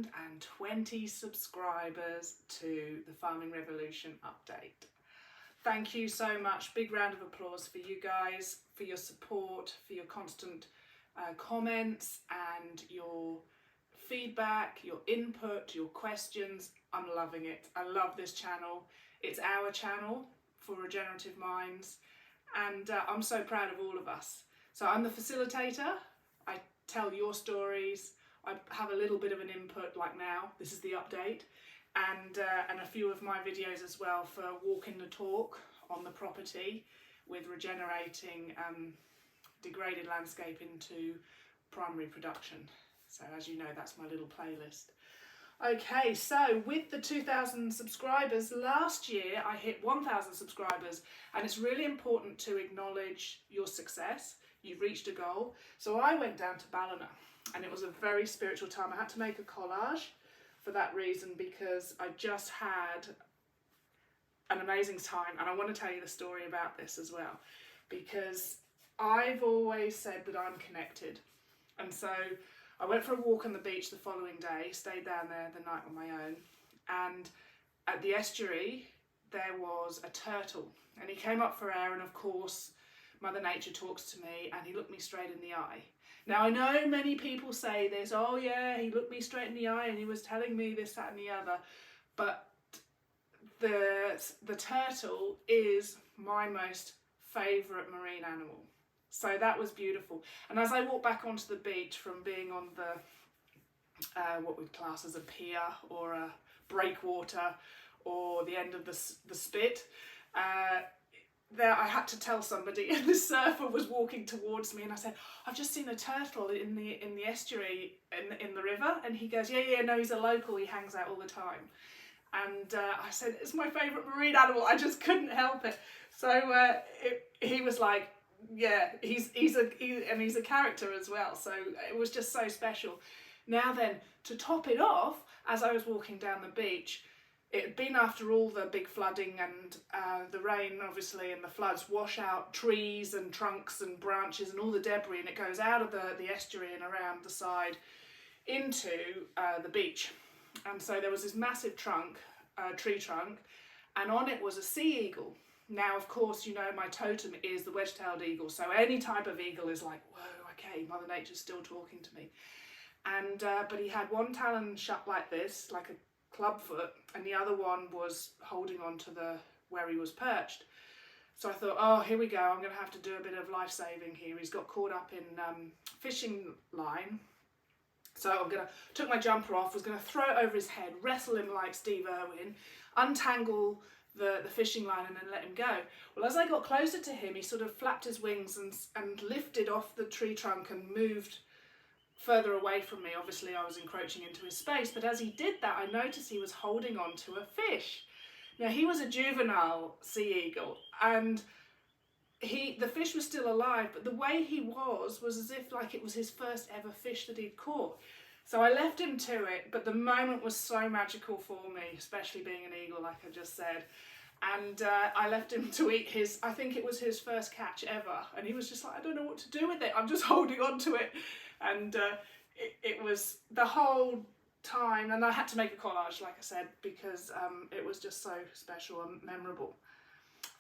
2,020 subscribers to the Farming Revolution update. Thank you so much. Big round of applause for you guys, for your support, for your constant comments and your feedback, your input, your questions. I'm loving it. I love this channel. It's our channel for Regenerative Minds, and I'm so proud of all of us. So I'm the facilitator. I tell your stories. I have a little bit of an input, like now. This is the update, and a few of my videos as well for walking the talk on the property with regenerating degraded landscape into primary production. So as you know, that's my little playlist. Okay, so with the 2,000 subscribers, last year I hit 1,000 subscribers, and it's really important to acknowledge your success. You've reached a goal. So I went down to Ballina, and it was a very spiritual time. I had to make a collage for that reason, because I just had an amazing time, and I want to tell you the story about this as well, because I've always said that I'm connected. And so I went for a walk on the beach the following day, stayed down there the night on my own, and at the estuary there was a turtle, and he came up for air, and of course Mother Nature talks to me, and he looked me straight in the eye. Now I know many people say this, oh yeah, he looked me straight in the eye and he was telling me this, that and the other, but the turtle is my most favourite marine animal. So that was beautiful. And as I walked back onto the beach from being on the, what we'd class as a pier or a breakwater or the end of the spit, there I had to tell somebody, and the surfer was walking towards me, and I said, I've just seen a turtle in the estuary in the river. And he goes, yeah, no, he's a local, he hangs out all the time. And I said, it's my favourite marine animal. I just couldn't help it. So he was like, yeah, he's a character as well. So it was just so special. Now then, to top it off, as I was walking down the beach, it had been after all the big flooding, and the rain obviously and the floods wash out trees and trunks and branches and all the debris, and it goes out of the estuary and around the side into the beach. And so there was this massive tree trunk, and on it was a sea eagle. Now, of course, you know my totem is the wedge-tailed eagle, so any type of eagle is like, whoa, okay, Mother Nature's still talking to me. And but he had one talon shut like this, like a club foot, and the other one was holding on to where he was perched. So I thought, oh, here we go, I'm going to have to do a bit of life-saving here. He's got caught up in fishing line. So I took my jumper off, was going to throw it over his head, wrestle him like Steve Irwin, untangle the fishing line and then let him go. Well, as I got closer to him, he sort of flapped his wings and lifted off the tree trunk and moved further away from me. Obviously I was encroaching into his space, but as he did that, I noticed he was holding on to a fish. Now, he was a juvenile sea eagle, and the fish was still alive, but the way he was as if like it was his first ever fish that he'd caught. So I left him to it, but the moment was so magical for me, especially being an eagle, like I just said. And I left him to eat I think it was his first catch ever. And he was just like, I don't know what to do with it. I'm just holding on to it. And it was the whole time, and I had to make a collage, like I said, because it was just so special and memorable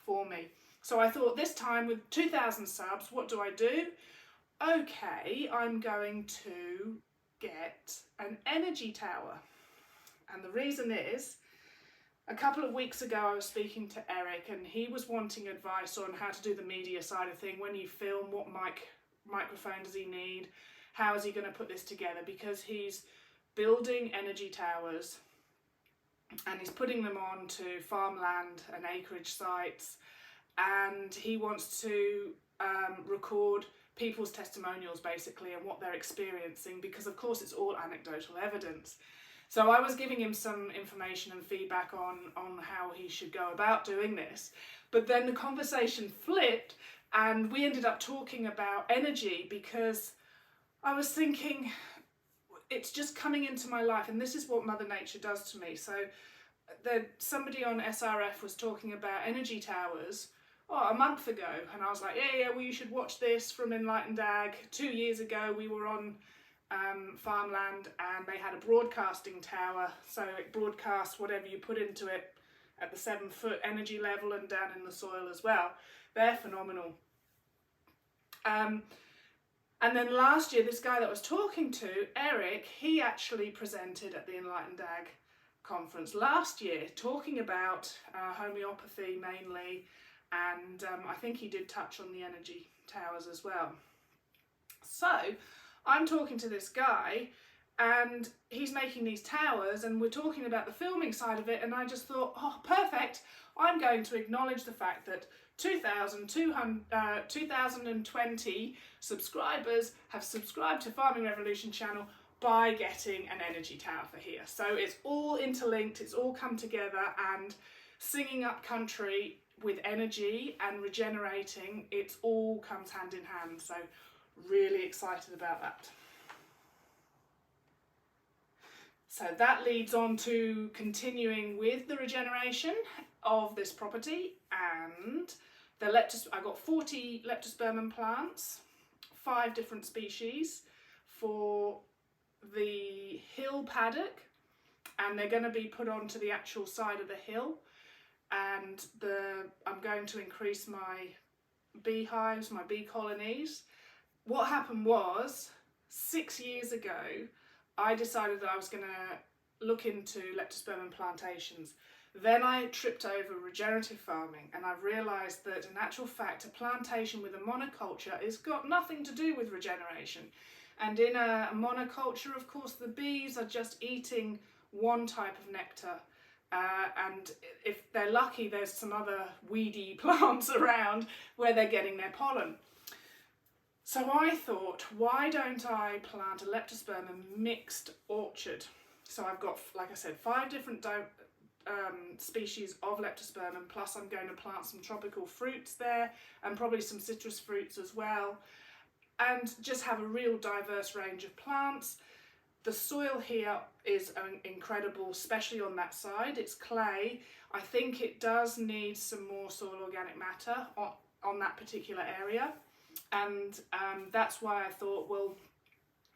for me. So I thought, this time with 2,000 subs, what do? Okay, I'm going to get an energy tower. And the reason is, a couple of weeks ago I was speaking to Eric, and he was wanting advice on how to do the media side of thing. When you film, what microphone does he need? How is he going to put this together? Because he's building energy towers, and he's putting them on to farmland and acreage sites, and he wants to record people's testimonials basically and what they're experiencing, because of course it's all anecdotal evidence. So I was giving him some information and feedback on how he should go about doing this, but then the conversation flipped and we ended up talking about energy, because I was thinking, it's just coming into my life, and this is what Mother Nature does to me. So somebody on SRF was talking about energy towers a month ago, and I was like, yeah, well, you should watch this from Enlightened Ag. 2 years ago we were on farmland, and they had a broadcasting tower, so it broadcasts whatever you put into it at the 7-foot energy level and down in the soil as well. They're phenomenal. And then last year, this guy that I was talking to, Eric, he actually presented at the Enlightened Ag conference last year, talking about homeopathy mainly, and I think he did touch on the energy towers as well. So I'm talking to this guy, and he's making these towers, and we're talking about the filming side of it, and I just thought, oh, perfect, I'm going to acknowledge the fact that 2020 subscribers have subscribed to Farming Revolution channel by getting an energy tower for here. So it's all interlinked, it's all come together, and singing up country with energy and regenerating, it all comes hand in hand. So really excited about that. So that leads on to continuing with the regeneration of this property, and the I got 40 leptospermum plants, 5 different species for the hill paddock, and they're going to be put onto the actual side of the hill, and I'm going to increase my beehives, my bee colonies. What happened was, 6 years ago, I decided that I was going to look into leptospermum plantations. Then I tripped over regenerative farming, and I've realised that in actual fact a plantation with a monoculture has got nothing to do with regeneration. And in a monoculture, of course, the bees are just eating one type of nectar, and if they're lucky, there's some other weedy plants around where they're getting their pollen. So I thought, why don't I plant a leptospermum mixed orchard? So I've got, like I said, 5 different species of leptospermum, plus I'm going to plant some tropical fruits there and probably some citrus fruits as well, and just have a real diverse range of plants. The soil here is incredible, especially on that side. It's clay. I think it does need some more soil organic matter on that particular area, and that's why I thought, well,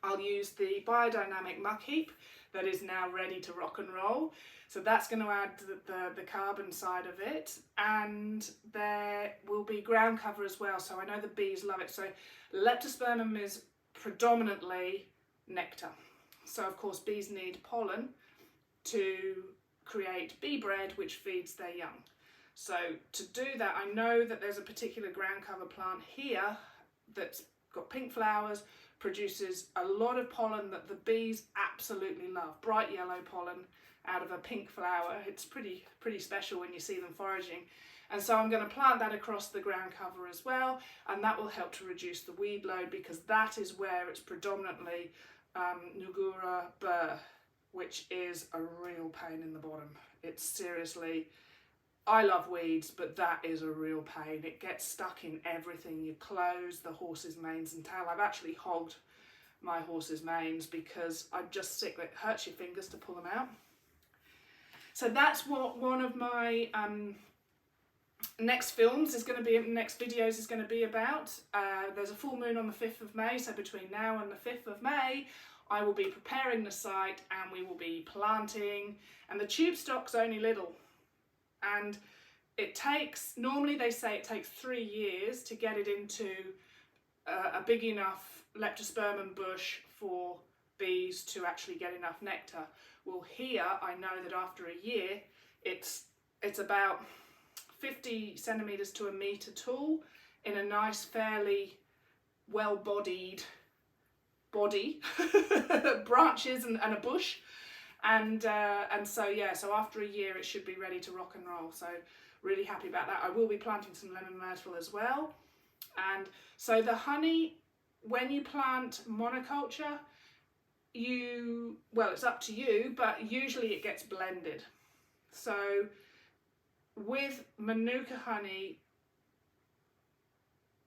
I'll use the biodynamic muck heap that is now ready to rock and roll. So that's going to add the carbon side of it, and there will be ground cover as well, so I know the bees love it. So leptospermum is predominantly nectar. So of course bees need pollen to create bee bread, which feeds their young. So to do that, I know that there's a particular ground cover plant here that's got pink flowers, produces a lot of pollen that the bees absolutely love, bright yellow pollen out of a pink flower. It's pretty special when you see them foraging. And so I'm going to plant that across the ground cover as well, and that will help to reduce the weed load, because that is where it's predominantly Nugura burr, which is a real pain in the bottom. It's seriously, I love weeds, but that is a real pain. It gets stuck in everything, your clothes, the horse's manes and tail. I've actually hogged my horse's manes because I'm just sick. It hurts your fingers to pull them out. So that's what one of my next videos is going to be about. There's a full moon on the 5th of May, so between now and the 5th of May, I will be preparing the site and we will be planting, and the tube stock's only little. And it takes, normally they say it takes 3 years to get it into a big enough leptospermum bush for bees to actually get enough nectar. Well, here I know that after a year it's about 50 centimetres to a metre tall in a nice, fairly well-bodied body, branches and a bush. And so yeah, so after a year it should be ready to rock and roll. So really happy about that. I will be planting some lemon myrtle as well. And so the honey, when you plant monoculture, well, it's up to you, but usually it gets blended. So with Manuka honey,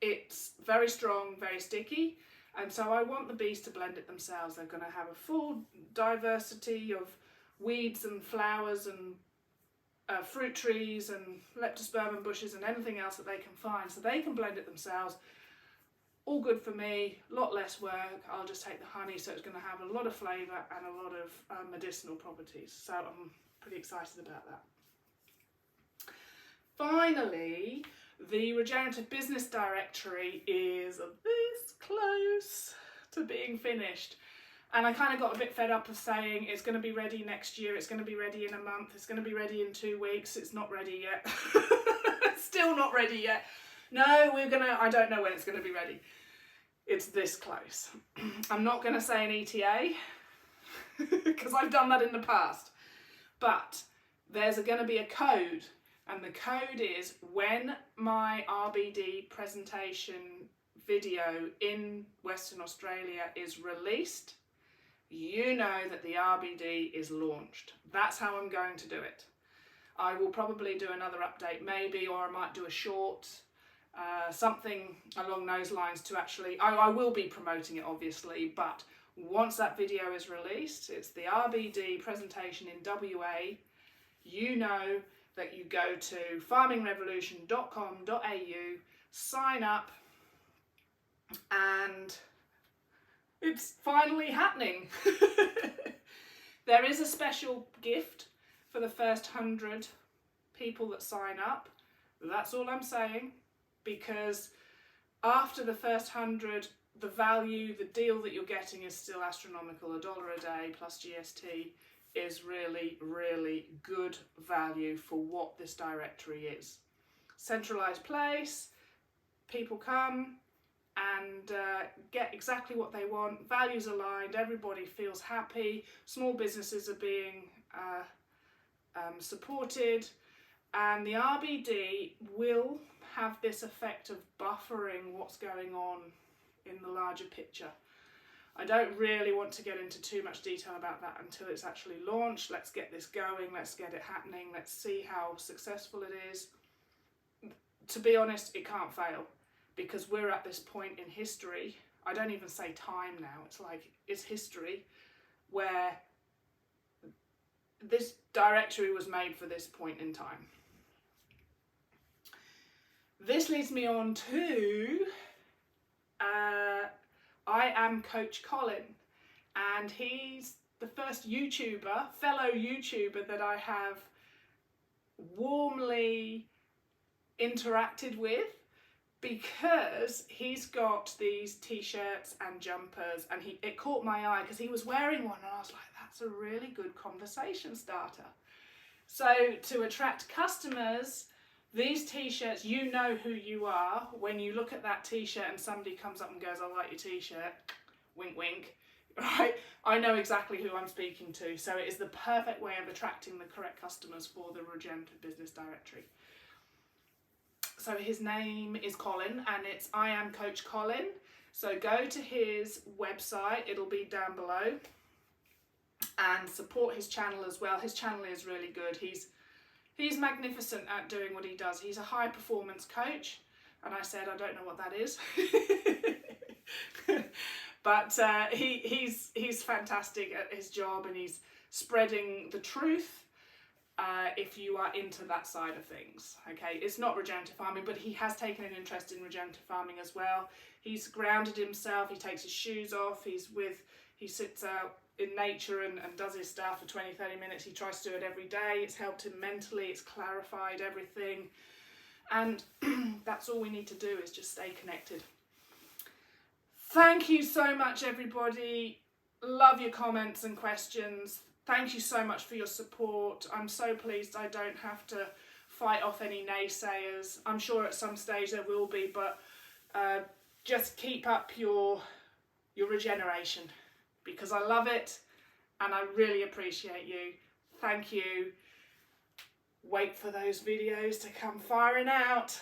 it's very strong, very sticky, and so I want the bees to blend it themselves. They're going to have a full diversity of weeds and flowers and fruit trees and leptospermum bushes and anything else that they can find, so they can blend it themselves. all good for me, a lot less work. I'll just take the honey, so it's going to have a lot of flavour and a lot of medicinal properties. So I'm pretty excited about that. Finally, the Regenerative Business Directory is this close to being finished. And I kind of got a bit fed up of saying it's going to be ready next year, it's going to be ready in a month, it's going to be ready in 2 weeks. It's not ready yet. Still not ready yet. No, I don't know when it's going to be ready. It's this close. I'm not going to say an ETA because I've done that in the past. But there's going to be a code, and the code is when my RBD presentation video in Western Australia is released, you know that the RBD is launched. That's how I'm going to do it. I will probably do another update maybe, or I might do a short, something along those lines to actually, I will be promoting it obviously, but once that video is released, it's the RBD presentation in WA, you know that you go to farmingrevolution.com.au, sign up, and it's finally happening. There is a special gift for the first 100 people that sign up. That's all I'm saying, because after the first 100, the value, the deal that you're getting is still astronomical. $1 a day plus GST is really, really good value for what this directory is. Centralised place, people come and get exactly what they want, values aligned, everybody feels happy, small businesses are being supported, and the RBD will have this effect of buffering what's going on in the larger picture. I don't really want to get into too much detail about that until it's actually launched. Let's get this going, let's get it happening, let's see how successful it is. To be honest, it can't fail, because we're at this point in history, I don't even say time now, it's like, it's history, where this directory was made for this point in time. This leads me on to I Am Coach Colin, and he's the first fellow YouTuber that I have warmly interacted with, because he's got these t-shirts and jumpers, and it caught my eye because he was wearing one, and I was like, that's a really good conversation starter. So to attract customers, these t-shirts, you know who you are when you look at that t-shirt and somebody comes up and goes, I like your t-shirt, wink wink, right? I know exactly who I'm speaking to. So it is the perfect way of attracting the correct customers for the Regenerative Business Directory. So his name is Colin, and it's I Am Coach Colin. So go to his website, it'll be down below, and support his channel as well. His channel is really good. He's magnificent at doing what he does. He's a high performance coach, and I said I don't know what that is. But he's fantastic at his job, and he's spreading the truth if you are into that side of things. Okay, it's not regenerative farming, but he has taken an interest in regenerative farming as well. He's grounded himself, he takes his shoes off, he sits out in nature and does his stuff for 20-30 minutes. He tries to do it every day. It's helped him mentally, it's clarified everything, and that's all we need to do, is just stay connected. Thank you so much, everybody. Love your comments and questions. Thank you so much for your support. I'm so pleased I don't have to fight off any naysayers. I'm sure at some stage there will be, but just keep up your regeneration, because I love it and I really appreciate you. Thank you. Wait for those videos to come firing out.